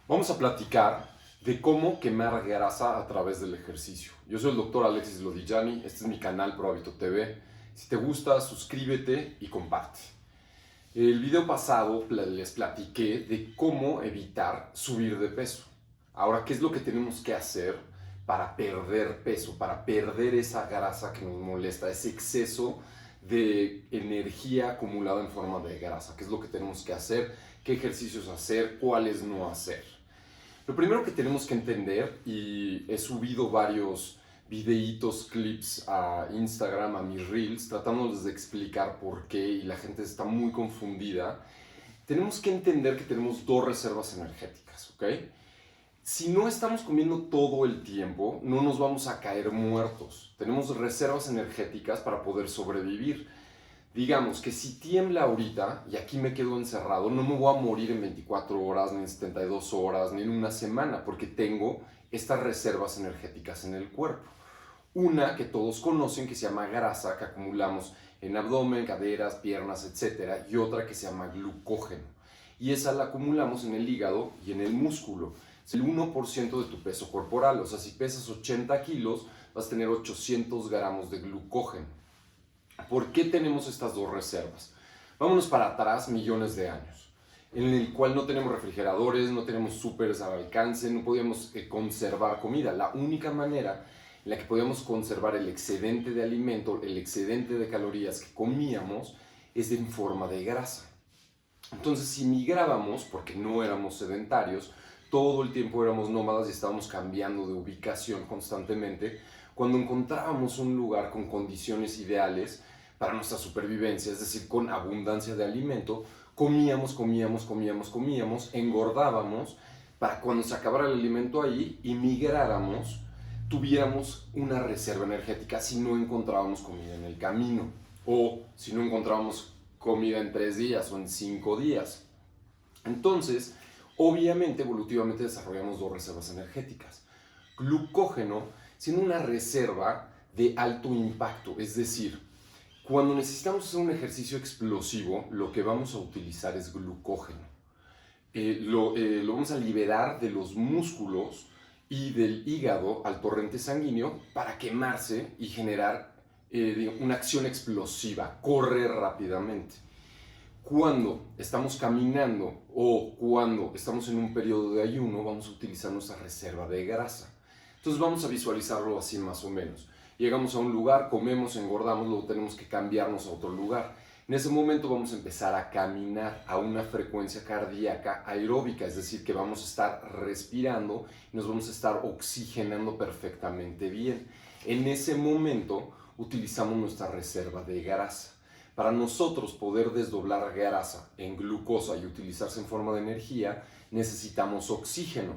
Vamos a platicar de cómo quemar grasa a través del ejercicio. Yo soy el doctor Alexis Lodigiani, este es mi canal Pro Hábito TV. Si te gusta, suscríbete y comparte. El video pasado les platiqué de cómo evitar subir de peso. Ahora, ¿qué es lo que tenemos que hacer para perder peso, para perder esa grasa que nos molesta, ese exceso de energía acumulada en forma de grasa? ¿Qué es lo que tenemos que hacer? ¿Qué ejercicios hacer? ¿Cuáles no hacer? Lo primero que tenemos que entender, y he subido varios videitos, clips a Instagram, a mis reels, tratándoles de explicar por qué, y la gente está muy confundida. Tenemos que entender que tenemos dos reservas energéticas, ¿ok? Si no estamos comiendo todo el tiempo, no nos vamos a caer muertos. Tenemos reservas energéticas para poder sobrevivir. Digamos que si tiembla ahorita y aquí me quedo encerrado, no me voy a morir en 24 horas, ni en 72 horas, ni en una semana, porque tengo estas reservas energéticas en el cuerpo. Una que todos conocen que se llama grasa, que acumulamos en abdomen, caderas, piernas, etc. Y otra que se llama glucógeno. Y esa la acumulamos en el hígado y en el músculo. Es el 1% de tu peso corporal. O sea, si pesas 80 kilos, vas a tener 800 gramos de glucógeno. ¿Por qué tenemos estas dos reservas? Vámonos para atrás millones de años, en el cual no tenemos refrigeradores, no tenemos súperes al alcance, no podíamos conservar comida. La única manera en la que podíamos conservar el excedente de alimento, el excedente de calorías que comíamos, es en forma de grasa. Entonces, si migrábamos, porque no éramos sedentarios, todo el tiempo éramos nómadas y estábamos cambiando de ubicación constantemente, cuando encontrábamos un lugar con condiciones ideales para nuestra supervivencia, es decir, con abundancia de alimento, comíamos, engordábamos, para cuando se acabara el alimento ahí y migráramos, tuviéramos una reserva energética si no encontrábamos comida en el camino, o si no encontrábamos comida en 3 días o en 5 días. Entonces, obviamente, evolutivamente desarrollamos dos reservas energéticas. Glucógeno, siendo una reserva de alto impacto, es decir, cuando necesitamos hacer un ejercicio explosivo, lo que vamos a utilizar es glucógeno. Lo vamos a liberar de los músculos y del hígado al torrente sanguíneo para quemarse y generar una acción explosiva, correr rápidamente. Cuando estamos caminando o cuando estamos en un periodo de ayuno, vamos a utilizar nuestra reserva de grasa. Entonces vamos a visualizarlo así más o menos. Llegamos a un lugar, comemos, engordamos, luego tenemos que cambiarnos a otro lugar. En ese momento vamos a empezar a caminar a una frecuencia cardíaca aeróbica, es decir, que vamos a estar respirando y nos vamos a estar oxigenando perfectamente bien. En ese momento utilizamos nuestra reserva de grasa. Para nosotros poder desdoblar grasa en glucosa y utilizarse en forma de energía, necesitamos oxígeno.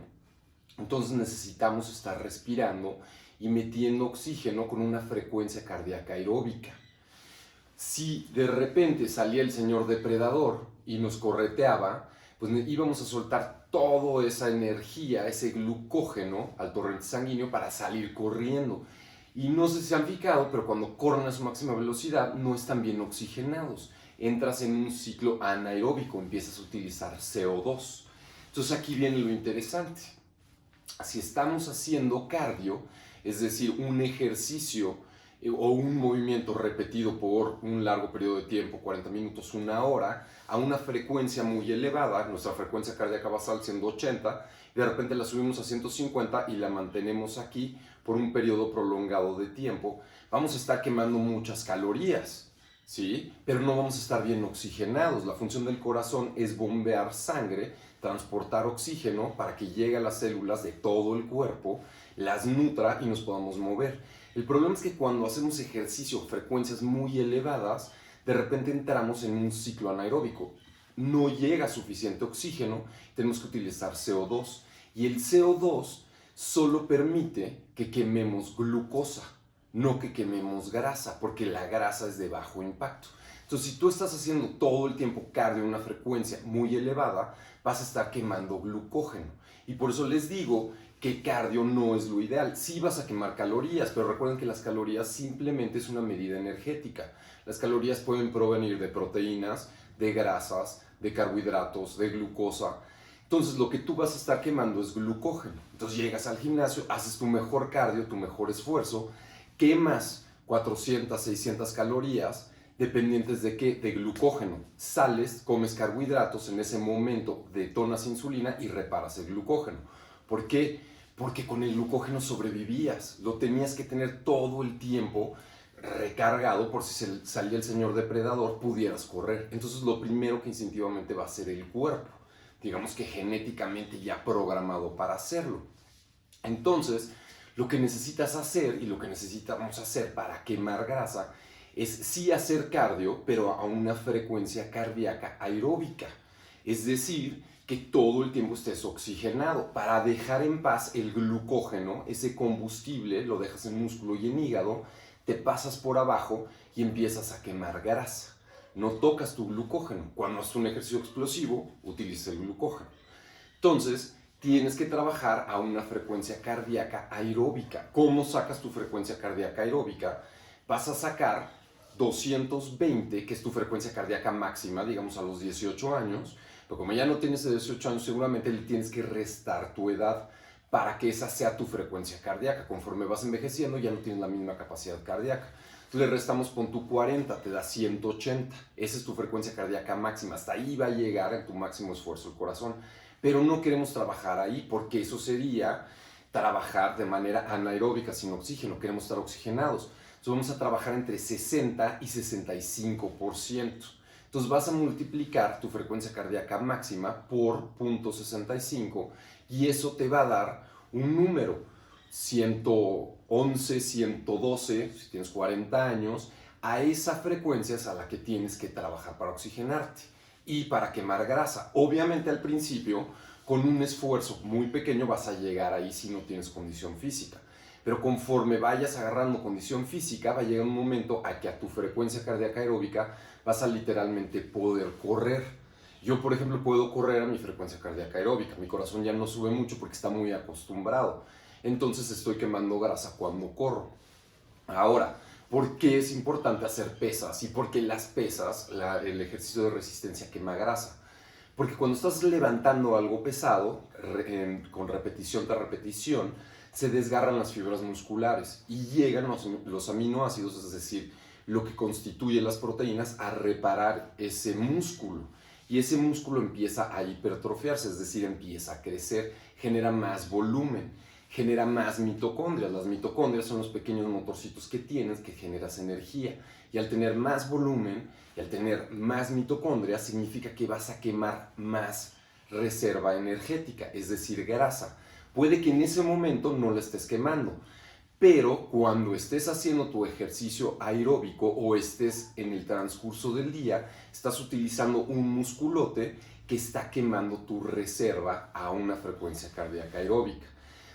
Entonces necesitamos estar respirando y metiendo oxígeno con una frecuencia cardíaca aeróbica. Si de repente salía el señor depredador y nos correteaba, pues íbamos a soltar toda esa energía, ese glucógeno al torrente sanguíneo para salir corriendo. Y no sé si se han fijado, pero cuando corren a su máxima velocidad no están bien oxigenados. Entras en un ciclo anaeróbico, empiezas a utilizar CO2. Entonces aquí viene lo interesante. Si estamos haciendo cardio, es decir, un ejercicio o un movimiento repetido por un largo periodo de tiempo, 40 minutos, 1 hora, a una frecuencia muy elevada, nuestra frecuencia cardíaca basal siendo 80, de repente la subimos a 150 y la mantenemos aquí por un periodo prolongado de tiempo, vamos a estar quemando muchas calorías, ¿sí? Pero no vamos a estar bien oxigenados. La función del corazón es bombear sangre, transportar oxígeno para que llegue a las células de todo el cuerpo, las nutra y nos podamos mover. El problema es que cuando hacemos ejercicio a frecuencias muy elevadas, de repente entramos en un ciclo anaeróbico. No llega suficiente oxígeno, tenemos que utilizar CO2. Y el CO2 solo permite que quememos glucosa, no que quememos grasa, porque la grasa es de bajo impacto. Entonces, si tú estás haciendo todo el tiempo cardio a una frecuencia muy elevada, vas a estar quemando glucógeno. Y por eso les digo que cardio no es lo ideal. Sí vas a quemar calorías, pero recuerden que las calorías simplemente es una medida energética. Las calorías pueden provenir de proteínas, de grasas, de carbohidratos, de glucosa. Entonces lo que tú vas a estar quemando es glucógeno. Entonces llegas al gimnasio, haces tu mejor cardio, tu mejor esfuerzo, quemas 400, 600 calorías, dependientes de qué, de glucógeno. Sales, comes carbohidratos, en ese momento detonas insulina y reparas el glucógeno. ¿Por qué? Porque con el glucógeno sobrevivías, lo tenías que tener todo el tiempo recargado por si salía el señor depredador, pudieras correr. Entonces lo primero que instintivamente va a hacer el cuerpo, digamos que genéticamente ya programado para hacerlo. Entonces, lo que necesitas hacer y lo que necesitamos hacer para quemar grasa es sí hacer cardio, pero a una frecuencia cardíaca aeróbica. Es decir, que todo el tiempo estés oxigenado para dejar en paz el glucógeno, ese combustible, lo dejas en músculo y en hígado, te pasas por abajo y empiezas a quemar grasa. No tocas tu glucógeno. Cuando haces un ejercicio explosivo, utilizas el glucógeno. Entonces, tienes que trabajar a una frecuencia cardíaca aeróbica. ¿Cómo sacas tu frecuencia cardíaca aeróbica? Vas a sacar 220, que es tu frecuencia cardíaca máxima, digamos a los 18 años, pero como ya no tienes 18 años, seguramente le tienes que restar tu edad para que esa sea tu frecuencia cardíaca. Conforme vas envejeciendo, ya no tienes la misma capacidad cardíaca. Entonces le restamos con tu 40, te da 180. Esa es tu frecuencia cardíaca máxima. Hasta ahí va a llegar en tu máximo esfuerzo el corazón. Pero no queremos trabajar ahí porque eso sería trabajar de manera anaeróbica, sin oxígeno. Queremos estar oxigenados. Entonces vamos a trabajar entre 60 y 65%. Entonces vas a multiplicar tu frecuencia cardíaca máxima por 0.65 y eso te va a dar un número, 111, 112, si tienes 40 años. A esa frecuencia es a la que tienes que trabajar para oxigenarte y para quemar grasa. Obviamente al principio, con un esfuerzo muy pequeño vas a llegar ahí si no tienes condición física. Pero conforme vayas agarrando condición física, va a llegar un momento a que a tu frecuencia cardíaca aeróbica vas a literalmente poder correr. Yo, por ejemplo, puedo correr a mi frecuencia cardíaca aeróbica. Mi corazón ya no sube mucho porque está muy acostumbrado. Entonces estoy quemando grasa cuando corro. Ahora, ¿por qué es importante hacer pesas? Y por qué las pesas, el ejercicio de resistencia quema grasa. Porque cuando estás levantando algo pesado, con repetición tras repetición, se desgarran las fibras musculares y llegan los aminoácidos, es decir, lo que constituye las proteínas, a reparar ese músculo. Y ese músculo empieza a hipertrofiarse, es decir, empieza a crecer, genera más volumen, genera más mitocondrias. Las mitocondrias son los pequeños motorcitos que tienes que generas energía. Y al tener más volumen y al tener más mitocondrias, significa que vas a quemar más reserva energética, es decir, grasa. Puede que en ese momento no la estés quemando, pero cuando estés haciendo tu ejercicio aeróbico o estés en el transcurso del día, estás utilizando un musculote que está quemando tu reserva a una frecuencia cardíaca aeróbica.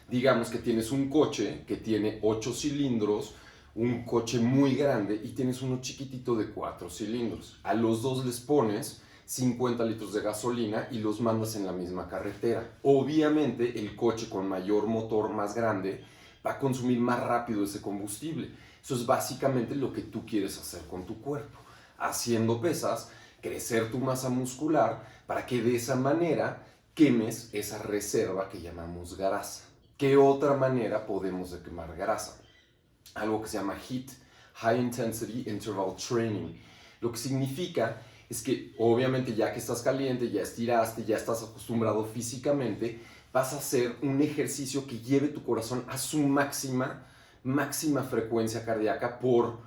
Digamos que tienes un coche que tiene 8 cilindros, un coche muy grande, y tienes uno chiquitito de 4 cilindros. A los dos les pones 50 litros de gasolina y los mandas en la misma carretera. Obviamente el coche con mayor motor, más grande, va a consumir más rápido ese combustible. Eso es básicamente lo que tú quieres hacer con tu cuerpo. Haciendo pesas, crecer tu masa muscular para que de esa manera quemes esa reserva que llamamos grasa. ¿Qué otra manera podemos de quemar grasa? Algo que se llama HIIT, High Intensity Interval Training. Lo que significa es que obviamente ya que estás caliente, ya estiraste, ya estás acostumbrado físicamente, vas a hacer un ejercicio que lleve tu corazón a su máxima frecuencia cardíaca por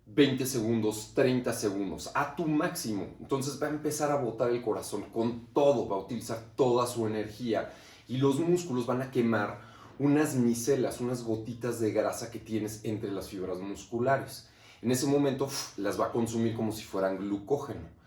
20 segundos, 30 segundos, a tu máximo. Entonces va a empezar a botar el corazón con todo, va a utilizar toda su energía y los músculos van a quemar unas micelas, unas gotitas de grasa que tienes entre las fibras musculares. En ese momento las va a consumir como si fueran glucógeno.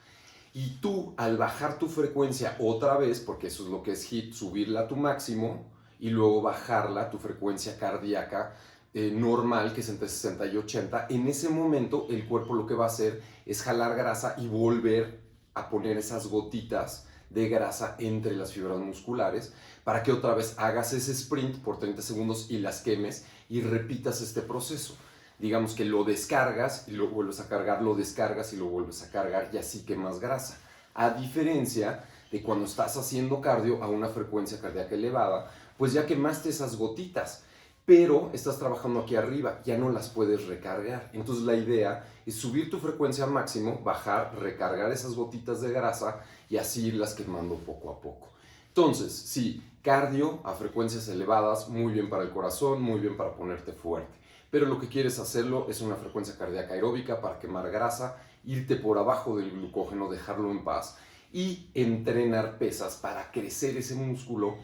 Y tú, al bajar tu frecuencia otra vez, porque eso es lo que es HIIT, subirla a tu máximo y luego bajarla a tu frecuencia cardíaca normal, que es entre 60 y 80, en ese momento el cuerpo lo que va a hacer es jalar grasa y volver a poner esas gotitas de grasa entre las fibras musculares para que otra vez hagas ese sprint por 30 segundos y las quemes y repitas este proceso. Digamos que lo descargas y lo vuelves a cargar, lo descargas y lo vuelves a cargar y así quemas grasa. A diferencia de cuando estás haciendo cardio a una frecuencia cardíaca elevada, pues ya quemaste esas gotitas, pero estás trabajando aquí arriba, ya no las puedes recargar. Entonces la idea es subir tu frecuencia al máximo, bajar, recargar esas gotitas de grasa y así irlas quemando poco a poco. Entonces, sí, cardio a frecuencias elevadas, muy bien para el corazón, muy bien para ponerte fuerte. Pero lo que quieres hacerlo es una frecuencia cardíaca aeróbica para quemar grasa, irte por abajo del glucógeno, dejarlo en paz y entrenar pesas para crecer ese músculo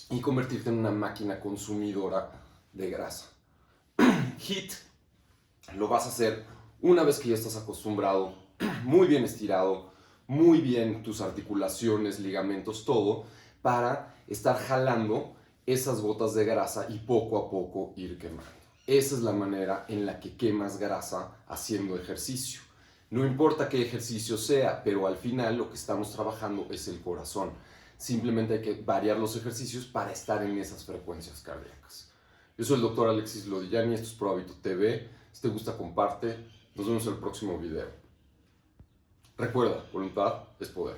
y convertirte en una máquina consumidora de grasa. HIIT lo vas a hacer una vez que ya estás acostumbrado, muy bien estirado, muy bien tus articulaciones, ligamentos, todo, para estar jalando esas gotas de grasa y poco a poco ir quemando. Esa es la manera en la que quemas grasa haciendo ejercicio. No importa qué ejercicio sea, pero al final lo que estamos trabajando es el corazón. Simplemente hay que variar los ejercicios para estar en esas frecuencias cardíacas. Yo soy el doctor Alexis Lodillani, esto es Pro Hábito TV. Si te gusta, comparte. Nos vemos en el próximo video. Recuerda, voluntad es poder.